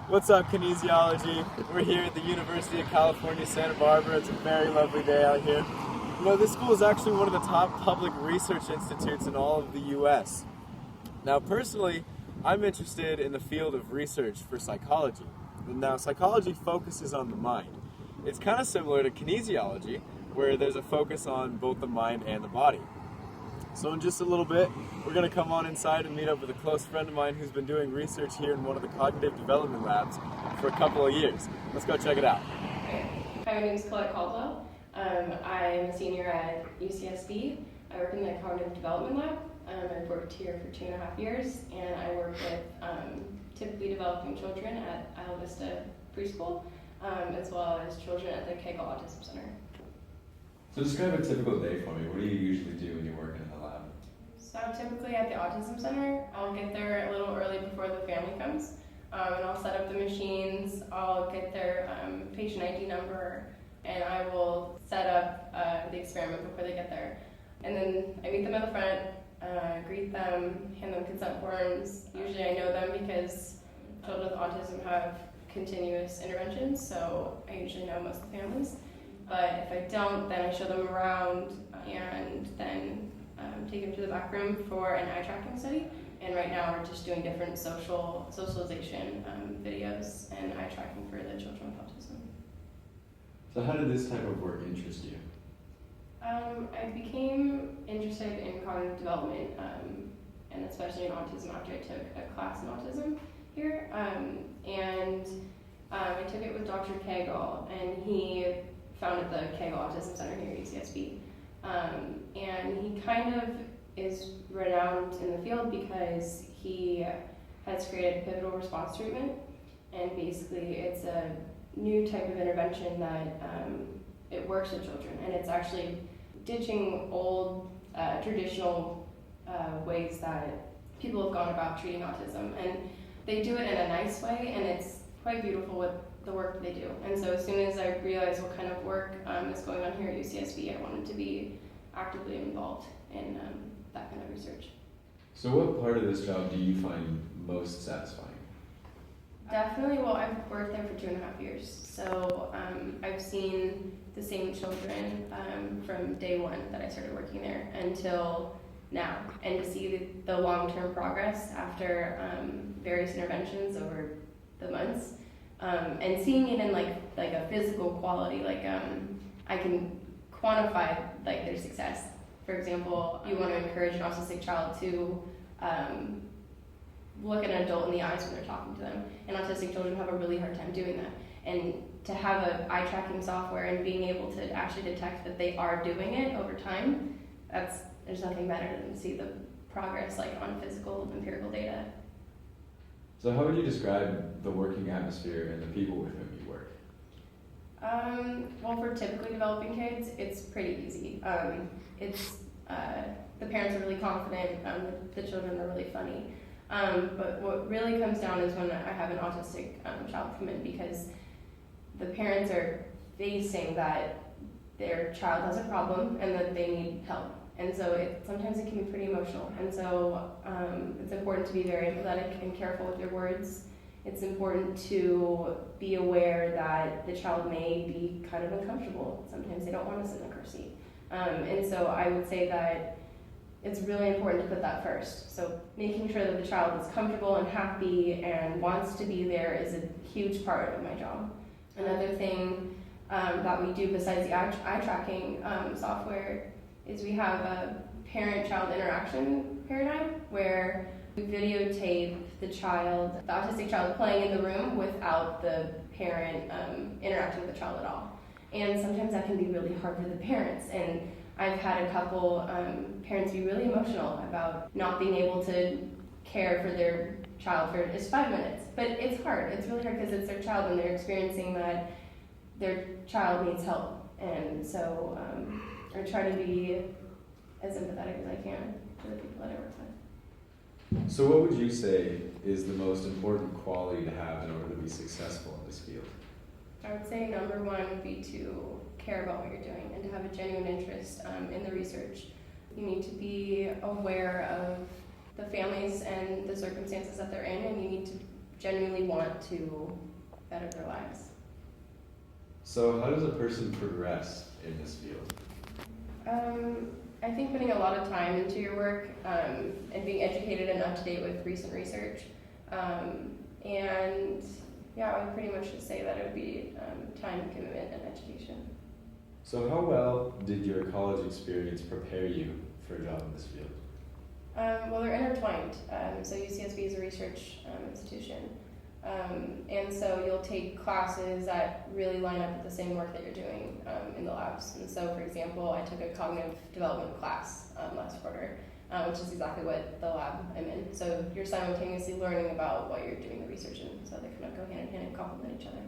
What's up, Kinesiology? We're here at the University of California, Santa Barbara. It's a very lovely day out here. You know, this school is actually one of the top public research institutes in all of the U.S. Now, personally, I'm interested in the field of research for psychology. Now, psychology focuses on the mind. It's kind of similar to kinesiology, where there's a focus on both the mind and the body. So in just a little bit, we're going to come on inside and meet up with a close friend of mine who's been doing research here in one of the cognitive development labs for a couple of years. Let's go check it out. Hi, my name is Colette Caldwell. I'm a senior at UCSB. I work in the cognitive development lab. I've worked here for 2.5 years, and I work with typically developing children at Isla Vista Preschool, as well as children at the Kegel Autism Center. So describe a typical day for me. What do you usually do when you're working in the lab? So typically at the Autism Center, I'll get there a little early before the family comes, and I'll set up the machines, I'll get their patient ID number, and I will set up the experiment before they get there. And then I meet them at the front, greet them, hand them consent forms. Usually I know them because children with autism have continuous interventions, so I usually know most of the families. But if I don't, then I show them around and then take them to the back room for an eye tracking study. And right now we're just doing different socialization videos and eye tracking for the children with autism. So how did this type of work interest you? I became interested in cognitive development, and especially in autism after I took a class in autism here. I took it with Dr. Kegel, and he founded the Kegel Autism Center here at UCSB. And he kind of is renowned in the field because he has created pivotal response treatment, and basically it's a new type of intervention that it works with children, and it's actually ditching old traditional ways that people have gone about treating autism, and they do it in a nice way, and it's quite beautiful with the work that they do. And so as soon as I realized what kind of work is going on here at UCSB, I wanted to be actively involved in that kind of research. So what part of this job do you find most satisfying? Definitely, well, I've worked there for 2.5 years, so I've seen the same children from day one that I started working there until now, and to see the long-term progress after various interventions over the months, and seeing it in like a physical quality, like I can quantify like their success. For example, you want to encourage an autistic child to look at an adult in the eyes when they're talking to them, and autistic children have a really hard time doing that. And to have an eye tracking software and being able to actually detect that they are doing it over time, there's nothing better than to see the progress like on physical empirical data. So how would you describe the working atmosphere and the people with whom you work? Well, for typically developing kids, it's pretty easy. The parents are really confident, the children are really funny. But what really comes down is when I have an autistic child come in, because the parents are facing that their child has a problem and that they need help. And so sometimes it can be pretty emotional. And so it's important to be very empathetic and careful with your words. It's important to be aware that the child may be kind of uncomfortable. Sometimes they don't want to sit in a car seat. And so I would say that it's really important to put that first. So making sure that the child is comfortable and happy and wants to be there is a huge part of my job. Another thing that we do besides the eye tracking software is we have a parent-child interaction paradigm where we videotape the autistic child playing in the room without the parent interacting with the child at all. And sometimes that can be really hard for the parents. And I've had a couple parents be really emotional about not being able to care for their child for just 5 minutes. But it's hard. It's really hard because it's their child and they're experiencing that their child needs help. And so I try to be as empathetic as I can to the people that I work with. So what would you say is the most important quality to have in order to be successful in this field? I would say number one would be to care about what you're doing and to have a genuine interest in the research. You need to be aware of the families and the circumstances that they're in, and you need to genuinely want to better their lives. So how does a person progress in this field? I think putting a lot of time into your work and being educated and up to date with recent research. And yeah, I would pretty much just say that it would be time, commitment, and education. So how well did your college experience prepare you for a job in this field? Well, they're intertwined. So UCSB is a research institution. And so you'll take classes that really line up with the same work that you're doing in the labs. And so, for example, I took a cognitive development class last quarter, which is exactly what the lab I'm in. So you're simultaneously learning about what you're doing the research in, so they kind of go hand in hand and complement each other.